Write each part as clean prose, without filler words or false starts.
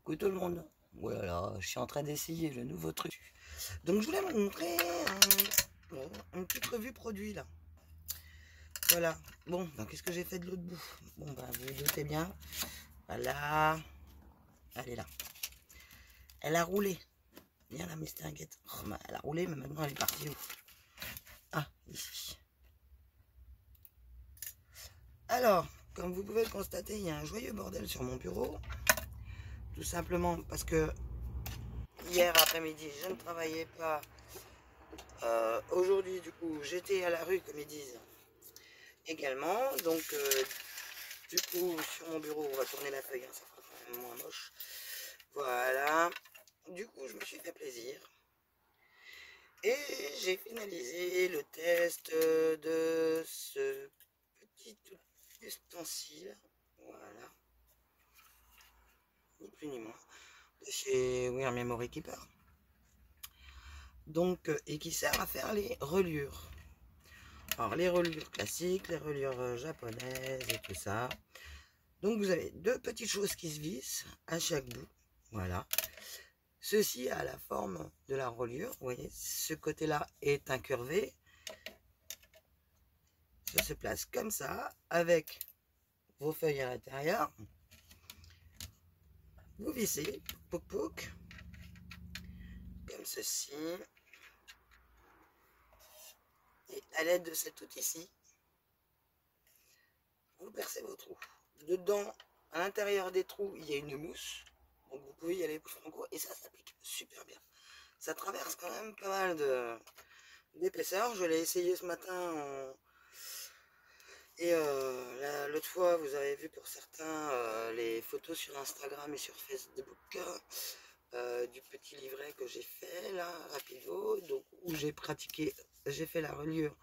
Coucou tout le monde. Voilà, je suis en train d'essayer le nouveau truc. Donc je voulais vous montrer une petite revue produit là. Voilà. Bon, donc qu'est-ce que j'ai fait de l'autre bout? Bon ben vous vous doutez bien. Voilà. Elle est là. Elle a roulé. Viens là, Mister Inguette. Oh, ben, elle a roulé, mais maintenant elle est partie où? Ah, ici. Alors, comme vous pouvez le constater, il y a un joyeux bordel sur mon bureau. Tout simplement parce que hier après-midi, je ne travaillais pas. Aujourd'hui, du coup, j'étais à la rue, comme ils disent, également. Donc, du coup, sur mon bureau, on va tourner la feuille, hein, ça fera quand même moins moche. Voilà. Du coup, je me suis fait plaisir. Et j'ai finalisé le test de ce petit ustensile. Voilà. Ni plus ni moins. De chez Wear Memory Keeper. Donc, et qui sert à faire les reliures. Alors, les reliures classiques, les reliures japonaises et tout ça. Donc, vous avez deux petites choses qui se vissent à chaque bout. Voilà. Ceci a la forme de la reliure. Vous voyez, ce côté-là est incurvé. Ça se place comme ça, avec vos feuilles à l'intérieur. Vous vissez, pouc pouc, comme ceci. Et à l'aide de cet outil-ci, vous percez vos trous. Dedans, à l'intérieur des trous, il y a une mousse. Donc vous pouvez y aller franco et ça s'applique super bien. Ça traverse quand même pas mal d'épaisseur. Je l'ai essayé ce matin. Et l'autre fois, vous avez vu pour certains les photos sur Instagram et sur Facebook du petit livret que j'ai fait là, rapido, donc où j'ai pratiqué, j'ai fait la reliure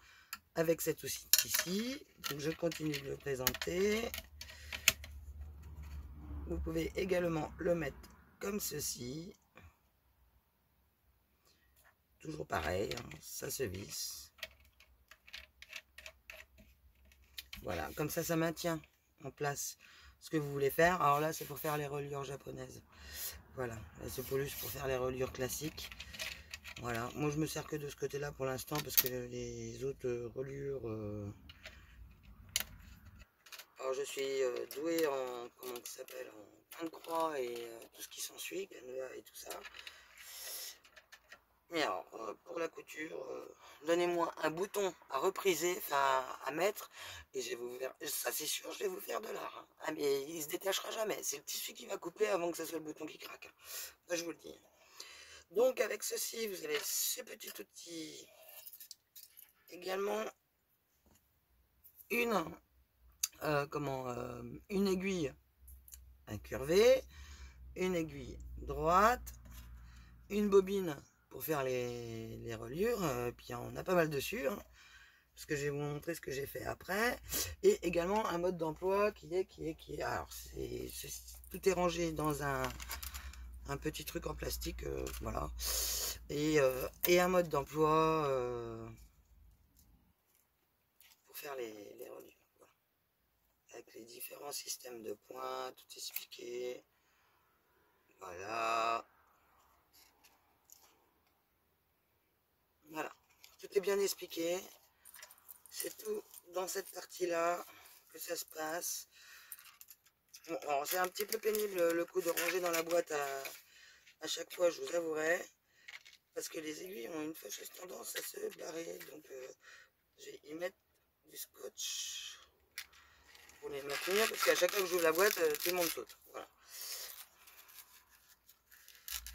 avec cet outil ici. Donc je continue de le présenter. Vous pouvez également le mettre comme ceci. Toujours pareil, hein, ça se visse. Voilà, comme ça maintient en place ce que vous voulez faire. Alors là, c'est pour faire les reliures japonaises. Voilà, là c'est pour faire les reliures classiques. Voilà, moi je me sers que de ce côté-là pour l'instant parce que les autres reliures... Alors je suis doué en, comment ça s'appelle, en point de croix et tout ce qui s'ensuit, canevas et tout ça. Mais alors, pour la couture, donnez-moi un bouton à repriser, enfin à mettre, et je vais vous faire, ça c'est sûr, je vais vous faire de l'art. Hein. Ah, mais il se détachera jamais, c'est le tissu qui va couper avant que ce soit le bouton qui craque. Ça, je vous le dis. Donc avec ceci, vous avez ce petit outil, également une, une aiguille incurvée, une aiguille droite, une bobine pour faire les reliures, puis on a pas mal dessus, hein, parce que je vais vous montrer ce que j'ai fait après, et également un mode d'emploi qui est, alors tout est rangé dans un petit truc en plastique, voilà, et un mode d'emploi pour faire les reliures, voilà. Avec les différents systèmes de points, tout expliqué, voilà. Voilà, tout est bien expliqué. C'est tout dans cette partie-là que ça se passe. Bon, alors c'est un petit peu pénible le coup de ranger dans la boîte à chaque fois, je vous avouerai. Parce que les aiguilles ont une fâcheuse tendance à se barrer. Donc je vais y mettre du scotch pour les maintenir. Parce qu'à chaque fois que j'ouvre la boîte, tout le monde saute. Voilà.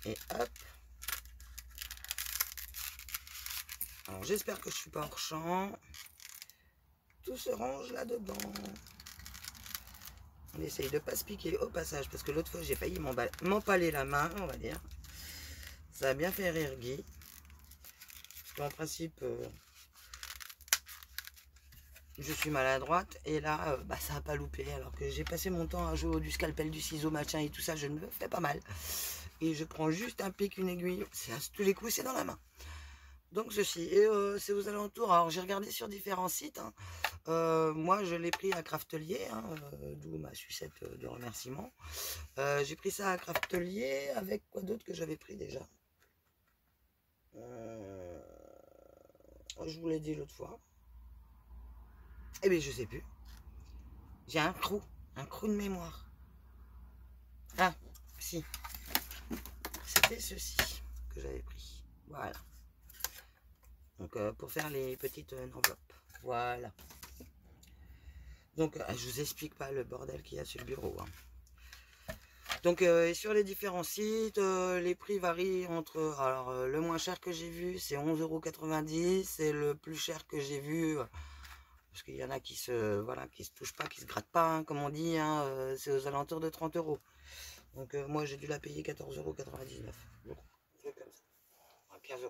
Et hop. Alors j'espère que je suis pas hors champ. Tout se range là-dedans. On essaye de ne pas se piquer au passage parce que l'autre fois j'ai failli m'empaler la main, on va dire. Ça a bien fait rire Guy. Parce qu'en principe, je suis maladroite et là, ça n'a pas loupé. Alors que j'ai passé mon temps à jouer du scalpel, du ciseau, machin et tout ça, je ne me fais pas mal. Et je prends juste un pic, une aiguille, tous les coups c'est dans la main. Donc ceci, et c'est aux alentours. Alors j'ai regardé sur différents sites, hein. Moi, je l'ai pris à Craftelier, hein, d'où ma sucette de remerciement. J'ai pris ça à Craftelier avec quoi d'autre que j'avais pris déjà. Je vous l'ai dit l'autre fois. Eh bien, je sais plus. J'ai un crou de mémoire. Ah, si. C'était ceci que j'avais pris. Voilà. Donc, pour faire les petites enveloppes. Voilà. Donc, je vous explique pas le bordel qu'il y a sur le bureau. Hein. Donc, sur les différents sites, les prix varient entre... Alors, le moins cher que j'ai vu, c'est 11,90 €. Et le plus cher que j'ai vu... parce qu'il y en a qui se... Voilà, qui se touchent pas, qui se grattent pas, hein, comme on dit. Hein, c'est aux alentours de 30 €. Donc, moi, j'ai dû la payer 14,99 €. Donc, c'est comme ça. 15 €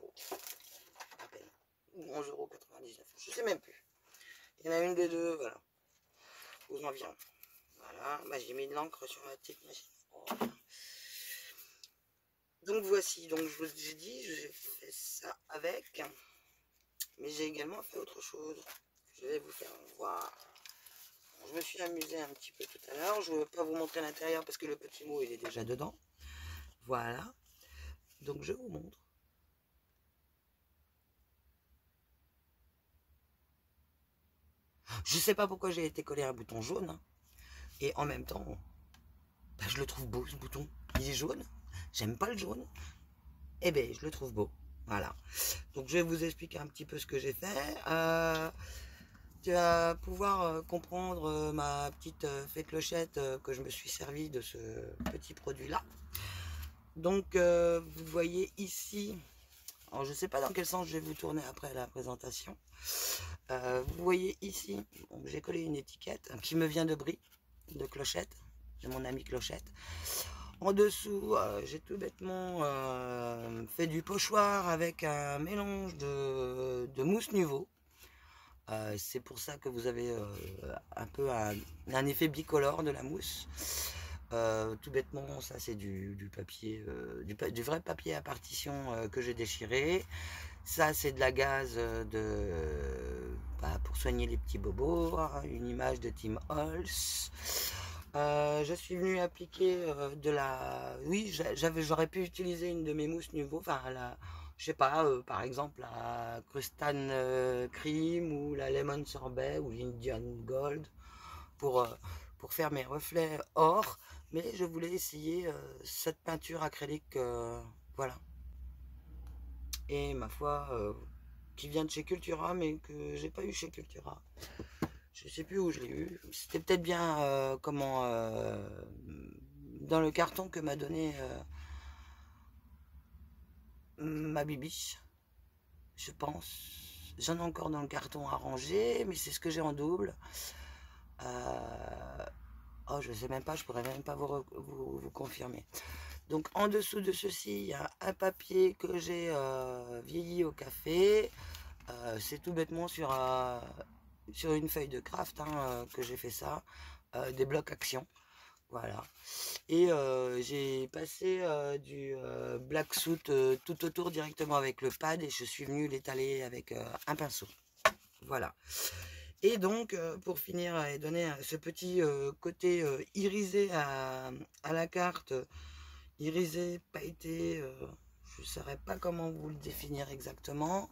à peine. Ou 11,99 €. Je sais même plus. Il y en a une des deux, voilà. Aux environs. Voilà. Bah, j'ai mis de l'encre sur la petite machine. Oh. Donc voici, donc je vous ai dit, j'ai fait ça avec, mais j'ai également fait autre chose. Je vais vous faire voir. Je me suis amusée un petit peu tout à l'heure. Je ne vais pas vous montrer l'intérieur parce que le petit mot il est déjà dedans. Voilà. Donc je vous montre. Je sais pas pourquoi j'ai été collé un bouton jaune. Hein. Et en même temps, bah, je le trouve beau ce bouton. Il est jaune. J'aime pas le jaune. Eh bien, je le trouve beau. Voilà. Donc je vais vous expliquer un petit peu ce que j'ai fait. Tu vas pouvoir comprendre ma petite fée clochette que je me suis servi de ce petit produit là. Donc vous voyez ici, alors je ne sais pas dans quel sens je vais vous tourner après la présentation. Vous voyez ici, j'ai collé une étiquette qui me vient de Brie, de Clochette, j'ai mon ami Clochette. En dessous, j'ai tout bêtement fait du pochoir avec un mélange de mousse Nuvo. C'est pour ça que vous avez un peu un effet bicolore de la mousse. Tout bêtement, ça c'est du papier, du vrai papier à partition que j'ai déchiré. Ça c'est de la gaze pour soigner les petits bobos, hein, une image de Tim Holtz. Je suis venu appliquer de la... Oui, j'aurais pu utiliser une de mes mousses Nuvo, enfin je sais pas, par exemple la Crustan Cream ou la Lemon Sorbet ou l'Indian Gold pour faire mes reflets or, mais je voulais essayer cette peinture acrylique, voilà. Et ma foi, qui vient de chez Cultura, mais que j'ai pas eu chez Cultura. Je sais plus où je l'ai eu. C'était peut-être bien dans le carton que m'a donné ma bibi, je pense. J'en ai encore dans le carton à ranger, mais c'est ce que j'ai en double. Oh, je sais même pas, je pourrais même pas vous confirmer. Donc en dessous de ceci, il y a un papier que j'ai vieilli au café. C'est tout bêtement sur une feuille de craft hein, que j'ai fait ça. Des blocs action. Voilà. Et j'ai passé du black soot tout autour directement avec le pad et je suis venu l'étaler avec un pinceau. Voilà. Et donc, pour finir et donner ce petit côté irisé à la carte, irisé, pailleté, je ne saurais pas comment vous le définir exactement.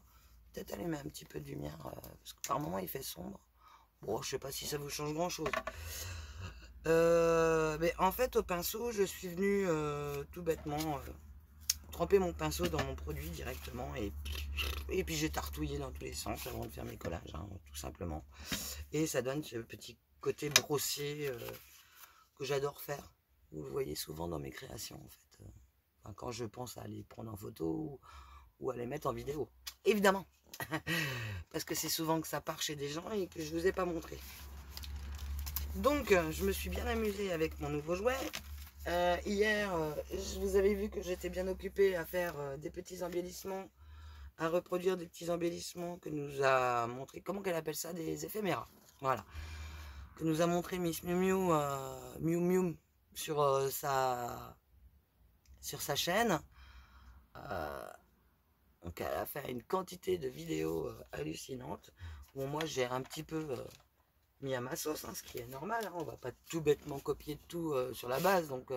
Peut-être allumer un petit peu de lumière, parce que par moment il fait sombre. Bon, je sais pas si ça vous change grand-chose. Mais en fait, au pinceau, je suis venu tout bêtement tremper mon pinceau dans mon produit directement et puis j'ai tartouillé dans tous les sens avant de faire mes collages, hein, tout simplement. Et ça donne ce petit côté brossier que j'adore faire. Vous le voyez souvent dans mes créations en fait. Enfin, quand je pense à les prendre en photo ou à les mettre en vidéo. Évidemment. Parce que c'est souvent que ça part chez des gens et que je ne vous ai pas montré. Donc, je me suis bien amusée avec mon nouveau jouet. Hier, vous avez vu que j'étais bien occupée à faire des petits embellissements, à reproduire des petits embellissements que nous a montré, comment qu'elle appelle ça, des éphéméras. Voilà. Que nous a montré Miss Miu Miu sur sa chaîne. Donc elle a fait une quantité de vidéos hallucinantes. Bon, moi j'ai un petit peu mis à ma sauce, hein, ce qui est normal, hein, on va pas tout bêtement copier tout sur la base, donc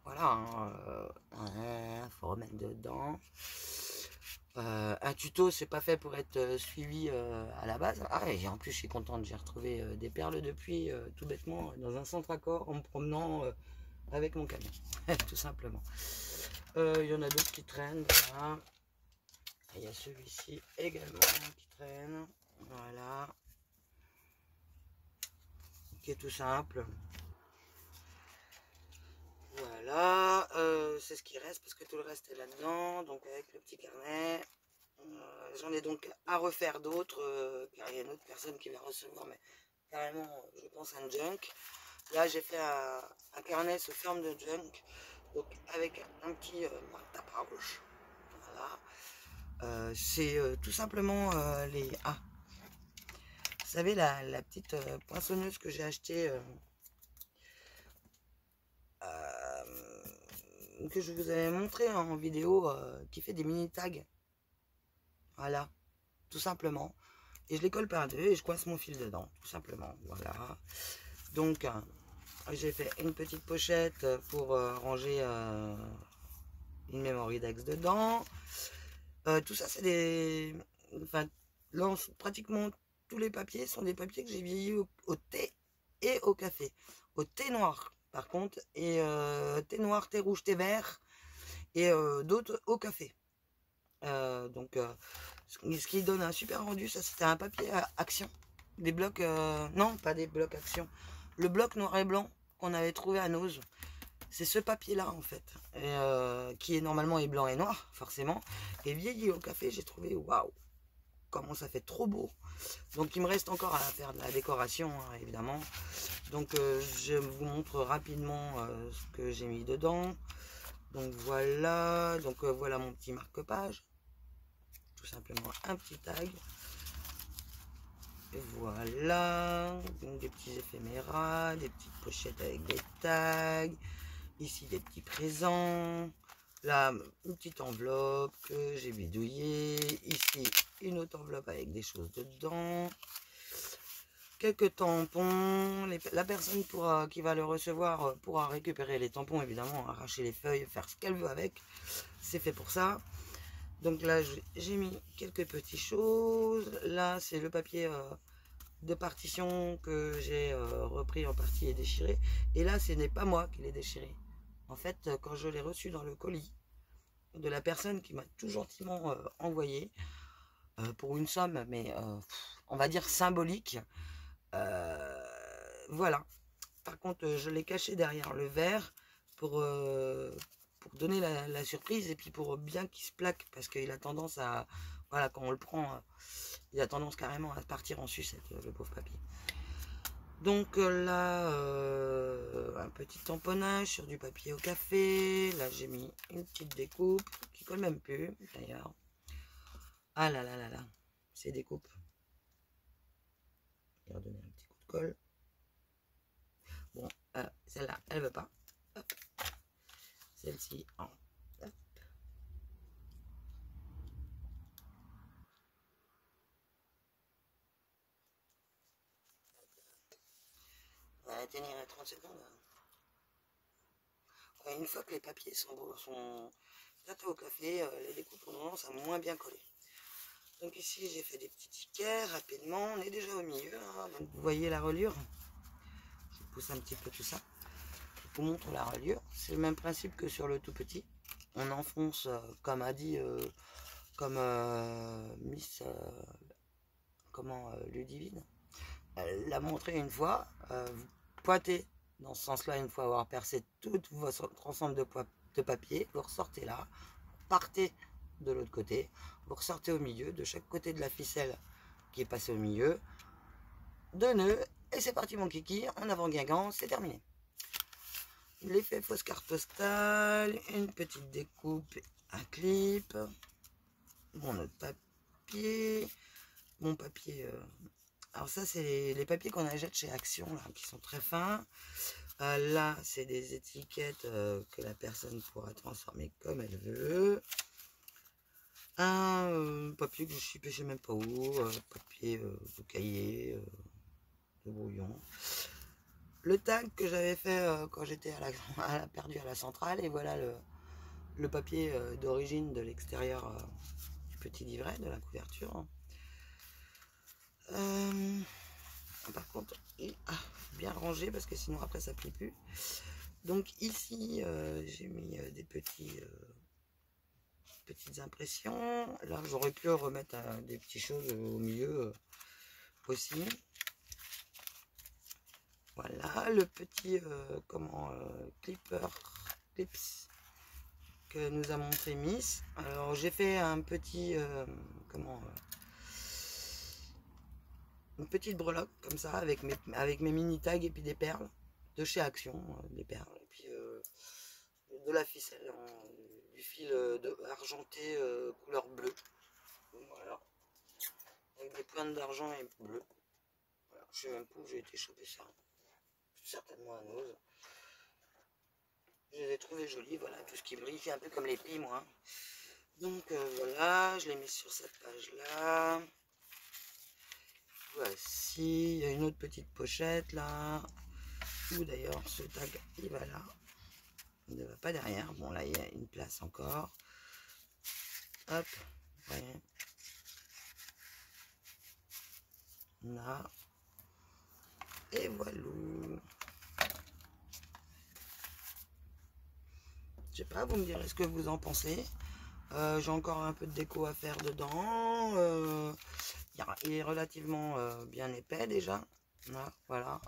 voilà, hein, faut remettre dedans. Un tuto, c'est pas fait pour être suivi à la base. Ah, et en plus, je suis contente, j'ai retrouvé des perles de pluie tout bêtement dans un centre accord en me promenant avec mon camion, tout simplement. Il y en a d'autres qui traînent, voilà. Il y a celui-ci également qui traîne, voilà, qui est tout simple. Voilà, c'est ce qui reste parce que tout le reste est là-dedans, donc avec le petit carnet. J'en ai donc à refaire d'autres, car il y a une autre personne qui va recevoir, mais carrément, je pense, un junk. Là, j'ai fait un carnet sous forme de junk, donc avec un petit marque-tapage. Voilà. C'est tout simplement les... Ah, vous savez, la petite poinçonneuse que j'ai achetée, que je vous avais montré en vidéo, qui fait des mini tags. Voilà, tout simplement. Et je les colle par deux et je coince mon fil dedans, tout simplement. Voilà. Donc, j'ai fait une petite pochette pour ranger une memory d'axe dedans. Tout ça, c'est des... Enfin, là, pratiquement tous les papiers sont des papiers que j'ai vieillis au thé et au café. Au thé noir, par contre, et thé noir, thé rouge, thé vert, et d'autres au café. Donc, ce qui donne un super rendu, ça c'était un papier à action. Des blocs, non, pas des blocs action. Le bloc noir et blanc qu'on avait trouvé à Nose, c'est ce papier-là en fait, et, qui est normalement est blanc et noir, forcément. Et vieilli au café, j'ai trouvé, waouh, comment ça fait trop beau. Donc il me reste encore à faire de la décoration, hein, évidemment. Donc je vous montre rapidement ce que j'ai mis dedans. Donc voilà, donc voilà mon petit marque-page. Tout simplement un petit tag. Et voilà, donc des petits éphéméras, des petites pochettes avec des tags, ici des petits présents, là une petite enveloppe que j'ai bidouillée, ici une autre enveloppe avec des choses dedans, quelques tampons, la personne qui va le recevoir pourra récupérer les tampons, évidemment, arracher les feuilles, faire ce qu'elle veut avec, c'est fait pour ça. Donc là, j'ai mis quelques petites choses. Là, c'est le papier de partition que j'ai repris en partie et déchiré. Et là, ce n'est pas moi qui l'ai déchiré. En fait, quand je l'ai reçu dans le colis de la personne qui m'a tout gentiment envoyé, pour une somme, mais on va dire symbolique, voilà. Par contre, je l'ai caché derrière le verre pour donner la surprise et puis pour bien qu'il se plaque parce qu'il a tendance à, voilà, quand on le prend, il a tendance carrément à partir en sucette, le pauvre papier. Donc là, un petit tamponnage sur du papier au café. Là, j'ai mis une petite découpe qui colle même plus d'ailleurs. Ah là là là là, ces découpes. Je vais redonner un petit coup de colle. Bon, celle-là, elle veut pas. Celle-ci, en. Hop. On va tenir à 30 secondes. Une fois que les papiers sont traités au café, les découpes ont tendance à moins bien coller. Donc ici, j'ai fait des petits tickets rapidement. On est déjà au milieu. Hein, donc vous voyez la reliure. Je pousse un petit peu tout ça. Je vous montre la reliure. C'est le même principe que sur le tout petit. On enfonce, comme a dit, comme Miss, Ludivine, elle l'a montré une fois. Vous pointez dans ce sens-là une fois avoir percé tout votre ensemble de papier. Vous ressortez là, partez de l'autre côté, vous ressortez au milieu, de chaque côté de la ficelle qui est passée au milieu, 2 nœuds, et c'est parti mon kiki, en avant Guingamp, c'est terminé. L'effet fausse carte postale, une petite découpe, un clip, mon autre papier, mon papier... alors ça, c'est les papiers qu'on achète chez Action, là, qui sont très fins. Là, c'est des étiquettes que la personne pourra transformer comme elle veut. Un papier que je sais même pas où, papier de cahier, de brouillon. Le tag que j'avais fait quand j'étais perdu à la centrale, et voilà le papier d'origine de l'extérieur du petit livret, de la couverture. Par contre, bien rangé parce que sinon après ça plie plus. Donc ici, j'ai mis des petites impressions. Là, j'aurais pu remettre des petites choses au milieu aussi. Voilà, le petit clips que nous a montré Miss. Alors j'ai fait un petit une petite breloque comme ça avec mes mini tags et puis des perles de chez Action, des perles et puis de la ficelle, du fil argenté couleur bleue. Voilà, avec des pointes d'argent et bleu. Voilà. Je sais même pas où j'ai été choper ça. Certainement à Nose. Je les ai trouvés jolis, voilà, tout ce qui brille, un peu comme les plis, moi. Donc voilà, je l'ai mis sur cette page-là. Voici, il y a une autre petite pochette là. Où d'ailleurs ce tag, il va là. Il ne va pas derrière. Bon, là, il y a une place encore. Hop, voyez. Là. Et voilà. Je sais pas, vous me direz ce que vous en pensez. J'ai encore un peu de déco à faire dedans. Il est relativement bien épais déjà. Là, voilà.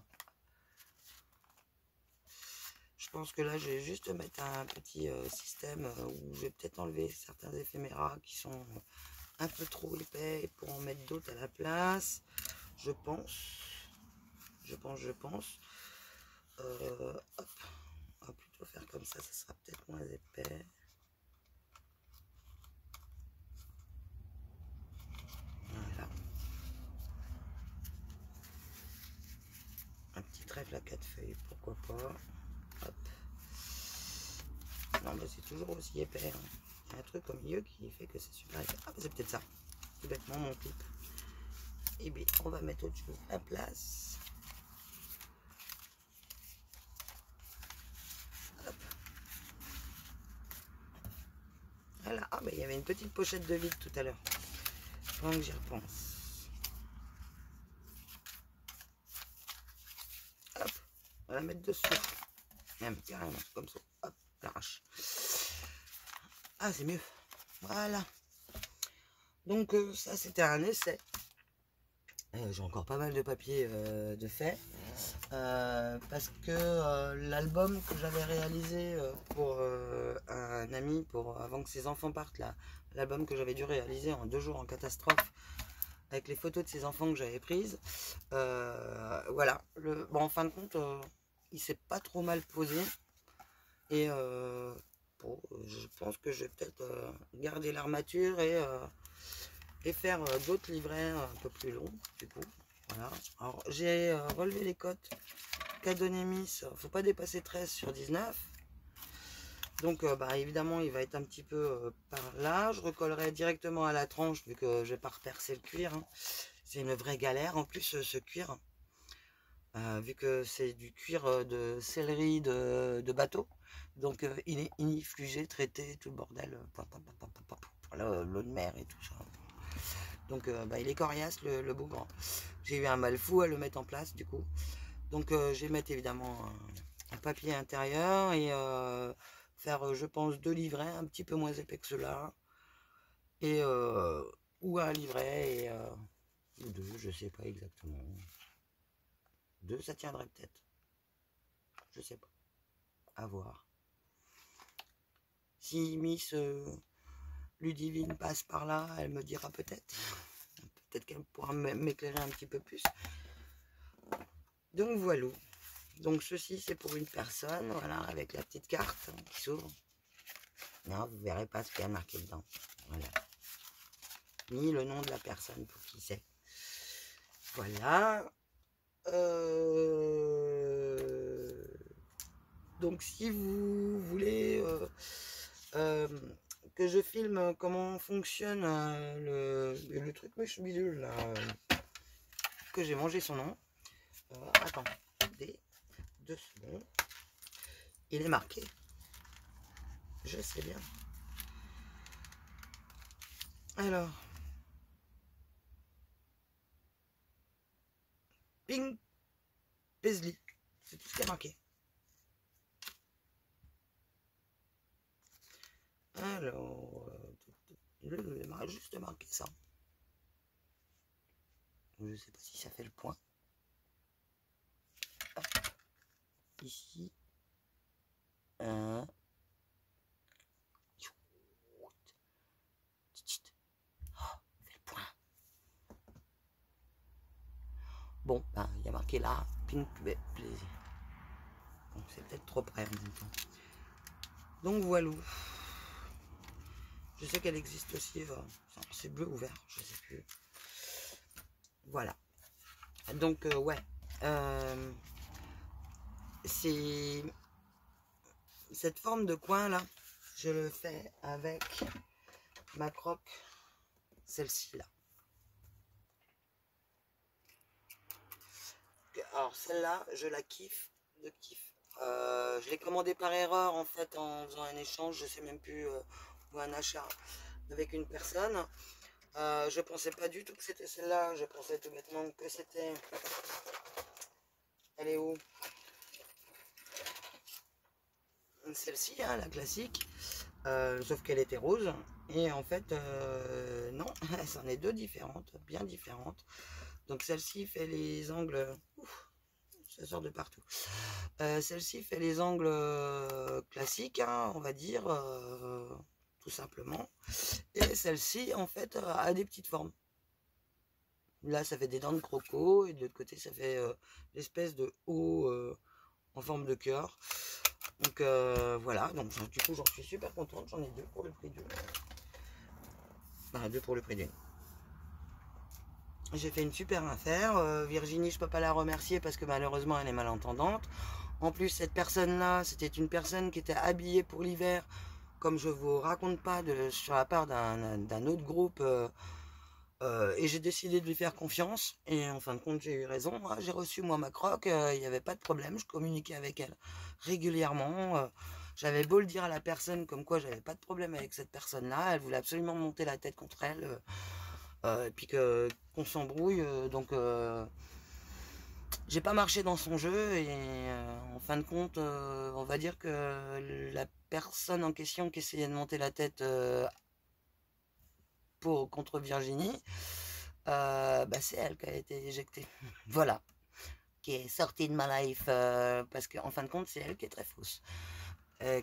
Je pense que là, je vais juste mettre un petit système où je vais peut-être enlever certains éphéméras qui sont un peu trop épais pour en mettre d'autres à la place. Je pense. Hop. On va plutôt faire comme ça sera peut-être moins épais. Voilà. Un petit trèfle à 4 feuilles, pourquoi pas. Hop. Non, mais c'est toujours aussi épais. Hein. Il y a un truc au milieu qui fait que c'est super épais. Ah, c'est peut-être ça. Tout bêtement, mon clip. Et bien, on va mettre autre chose à place. Hop. Voilà. Ah, ben il y avait une petite pochette de vide tout à l'heure. Pendant que j'y repense. Hop. On va la mettre dessus. Même carrément, comme ça. Hop, l'arrache. Ah, c'est mieux. Voilà. Donc, ça, c'était un essai. J'ai encore pas mal de papier de fait. Parce que l'album que j'avais réalisé pour un ami, avant que ses enfants partent, là, l'album que j'avais dû réaliser en 2 jours en catastrophe, avec les photos de ses enfants que j'avais prises, voilà. Bon, en fin de compte, il s'est pas trop mal posé. Et bon, je pense que je vais peut-être garder l'armature et faire d'autres livrets un peu plus longs, du coup. Voilà. Alors, j'ai relevé les cotes qu'a donné Miss. Faut pas dépasser 13 sur 19. Donc, bah, évidemment, il va être un petit peu par là. Je recollerai directement à la tranche, vu que je vais pas repercer le cuir. Hein. C'est une vraie galère. En plus, ce cuir, vu que c'est du cuir de céleri de bateau. Donc, il est iniflugé, traité, tout le bordel. L'eau de mer et tout ça. Donc, bah, il est coriace, le bougre. J'ai eu un mal fou à le mettre en place, du coup. Donc, je vais mettre évidemment un papier intérieur et faire, je pense, 2 livrets, un petit peu moins épais que ceux-là. Et, ou un livret, ou 2, je sais pas exactement. 2, ça tiendrait peut-être. Je sais pas. À voir. Si Miss Ludivine passe par là, elle me dira peut-être. Peut-être qu'elle pourra m'éclairer un petit peu plus. Donc voilà. Donc ceci c'est pour une personne, voilà, avec la petite carte qui s'ouvre. Non, vous verrez pas ce qu'il y a marqué dedans. Voilà. Ni le nom de la personne pour qui c'est. Voilà. Donc si vous voulez que je filme comment fonctionne le truc mèche bidule là, que j'ai mangé son nom. Attendez 2 secondes. Il est marqué. Je sais bien. Alors. Pink Paisley. C'est tout ce qui est marqué. Alors. Il m'a juste marqué ça. Je ne sais pas si ça fait le point. Ici. Bon, ben, il y a marqué là, Pink Plaisir. Bon, c'est peut-être trop près en même temps. Donc voilà. Je sais qu'elle existe aussi. C'est bleu ou vert, je sais plus. Voilà. Donc, ouais. C'est cette forme de coin là. Je le fais avec ma croque. Celle-ci là. Alors celle-là, je la kiffe de kiff. Je l'ai commandée par erreur en fait en faisant un échange, je sais même plus, ou un achat avec une personne. Je pensais pas du tout que c'était celle-là, je pensais tout bêtement que c'était... Elle est où? Celle-ci, hein, la classique, sauf qu'elle était rose. Et en fait, non, c'en est deux différentes, bien différentes. Donc celle-ci fait les angles... Ouf, ça sort de partout. Celle-ci fait les angles classiques, hein, on va dire, tout simplement. Et celle-ci, en fait, a des petites formes. Là, ça fait des dents de croco, et de l'autre côté, ça fait l'espèce de haut en forme de cœur. Donc voilà, donc du coup, j'en suis super contente. J'en ai deux pour le prix d'une. Enfin, deux pour le prix d'une. J'ai fait une super affaire. Virginie, je peux pas la remercier parce que malheureusement, elle est malentendante. En plus, cette personne-là, c'était une personne qui était habillée pour l'hiver, comme je vous raconte pas, sur la part d'un autre groupe. Et j'ai décidé de lui faire confiance. Et en fin de compte, j'ai eu raison. J'ai reçu moi ma croque. Il n'y avait pas de problème. Je communiquais avec elle régulièrement. J'avais beau le dire à la personne comme quoi j'avais pas de problème avec cette personne-là. Elle voulait absolument monter la tête contre elle. Et puis qu'on s'embrouille. Donc j'ai pas marché dans son jeu. Et en fin de compte, on va dire que la personne en question qui essayait de monter la tête contre Virginie, bah c'est elle qui a été éjectée. Voilà. Qui est sortie de ma life. Parce qu'en fin de compte, c'est elle qui est très fausse.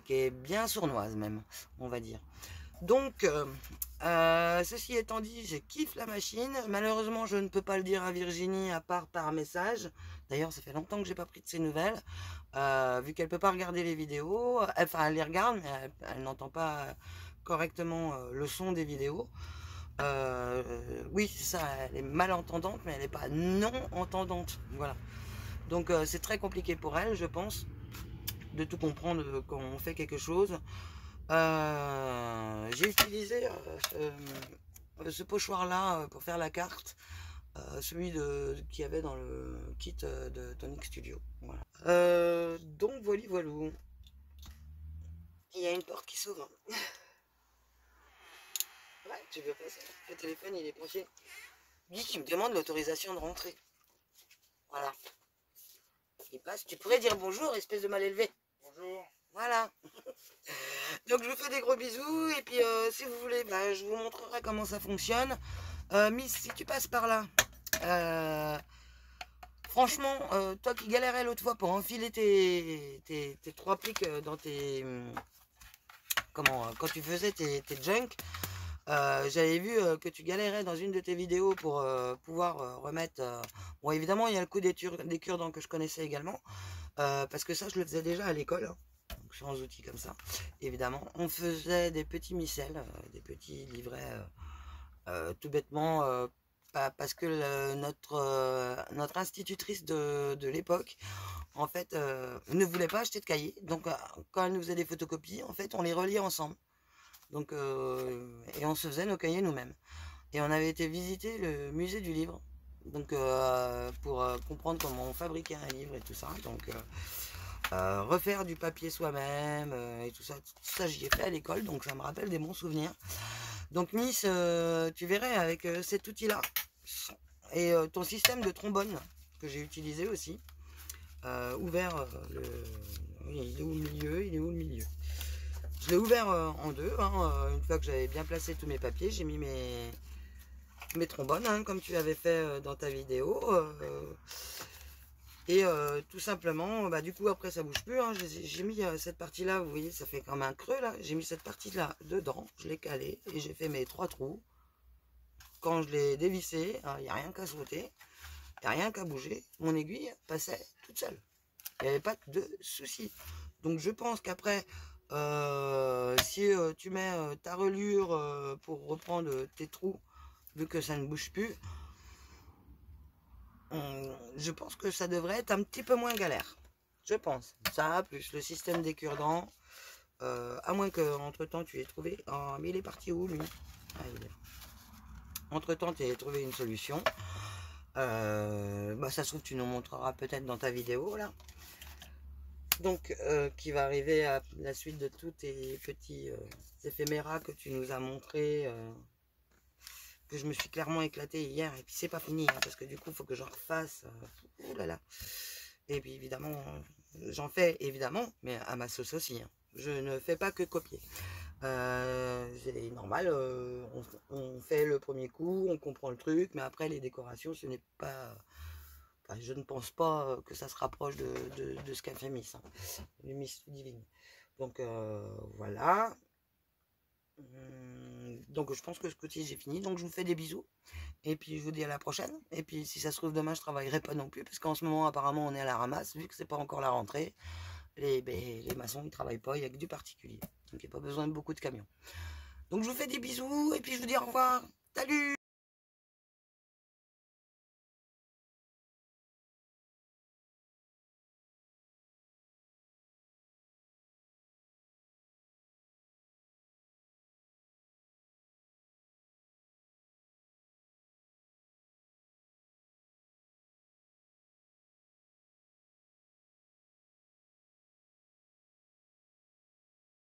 Qui est bien sournoise même, on va dire. Donc, ceci étant dit, je kiffe la machine. Malheureusement, je ne peux pas le dire à Virginie à part par message. D'ailleurs, ça fait longtemps que j'ai pas pris de ses nouvelles. Vu qu'elle peut pas regarder les vidéos. Enfin, elle les regarde, mais elle n'entend pas correctement le son des vidéos. Oui, c'est ça, elle est malentendante, mais elle n'est pas non-entendante. Voilà. Donc c'est très compliqué pour elle, je pense, de tout comprendre quand on fait quelque chose. J'ai utilisé ce pochoir-là pour faire la carte, celui qu'il y avait dans le kit de Tonic Studio. Voilà. Donc voilà, voilà. Il y a une porte qui s'ouvre. Ouais, tu veux passer? Le téléphone, il est branché. Lui qui me demande l'autorisation de rentrer. Voilà. Il passe. Tu pourrais dire bonjour, espèce de mal élevé. Bonjour. Voilà. Donc je vous fais des gros bisous. Et puis si vous voulez, bah, je vous montrerai comment ça fonctionne. Miss, si tu passes par là, franchement, toi qui galérais l'autre fois pour enfiler tes 3 pics dans tes... quand tu faisais tes junk, j'avais vu que tu galérais dans une de tes vidéos pour pouvoir remettre... Bon, évidemment, il y a le coup des cure-dents que je connaissais également, parce que ça, je le faisais déjà à l'école, hein, donc sans outils comme ça, évidemment. On faisait des petits micelles, des petits livrets, tout bêtement, parce que notre institutrice de l'époque, en fait, ne voulait pas acheter de cahiers, donc quand elle nous faisait des photocopies, en fait, on les reliait ensemble. Donc, et on se faisait nos cahiers nous-mêmes. Et on avait été visiter le musée du livre. donc pour comprendre comment fabriquer un livre et tout ça. Donc refaire du papier soi-même et tout ça j'y ai fait à l'école, donc ça me rappelle des bons souvenirs. Donc Miss, tu verrais avec cet outil-là et ton système de trombone que j'ai utilisé aussi, ouvert oui, il est où le milieu? Il est où le milieu? Je l'ai ouvert en deux, hein, une fois que j'avais bien placé tous mes papiers, j'ai mis mes trombones, hein, comme tu avais fait dans ta vidéo. Et tout simplement, bah, du coup après ça bouge plus, hein, j'ai mis cette partie là, vous voyez ça fait comme un creux là, j'ai mis cette partie là dedans, je l'ai calé et j'ai fait mes 3 trous. Quand je l'ai dévissé, il n'y a rien qu'à sauter, il n'y a rien qu'à bouger, mon aiguille passait toute seule, il n'y avait pas de souci. Donc je pense qu'après, si tu mets ta reliure pour reprendre tes trous, vu que ça ne bouge plus, je pense que ça devrait être un petit peu moins galère. Je pense. Ça, plus le système des cure-dents. À moins que entre temps tu aies trouvé. Oh, mais il est parti où lui? Entre temps tu aies trouvé une solution. Bah, ça se trouve, tu nous montreras peut-être dans ta vidéo là. Donc, qui va arriver à la suite de tous tes petits éphéméras que tu nous as montrés. Que je me suis clairement éclaté hier, et puis c'est pas fini, hein, parce que du coup il faut que j'en refasse, ouh là là. Et puis évidemment, j'en fais évidemment, mais à ma sauce aussi, hein. Je ne fais pas que copier. C'est normal, on fait le premier coup, on comprend le truc, mais après les décorations, ce n'est pas... Enfin, je ne pense pas que ça se rapproche de ce qu'a fait Miss, hein, du Miss Divine. Donc voilà. Donc je pense que ce côté j'ai fini, donc je vous fais des bisous. Et puis je vous dis à la prochaine. Et puis si ça se trouve demain je travaillerai pas non plus. Parce qu'en ce moment apparemment on est à la ramasse. Vu que c'est pas encore la rentrée. Les maçons ils travaillent pas. Il n'y a que du particulier. Donc il n'y a pas besoin de beaucoup de camions. Donc je vous fais des bisous. Et puis je vous dis au revoir. Salut!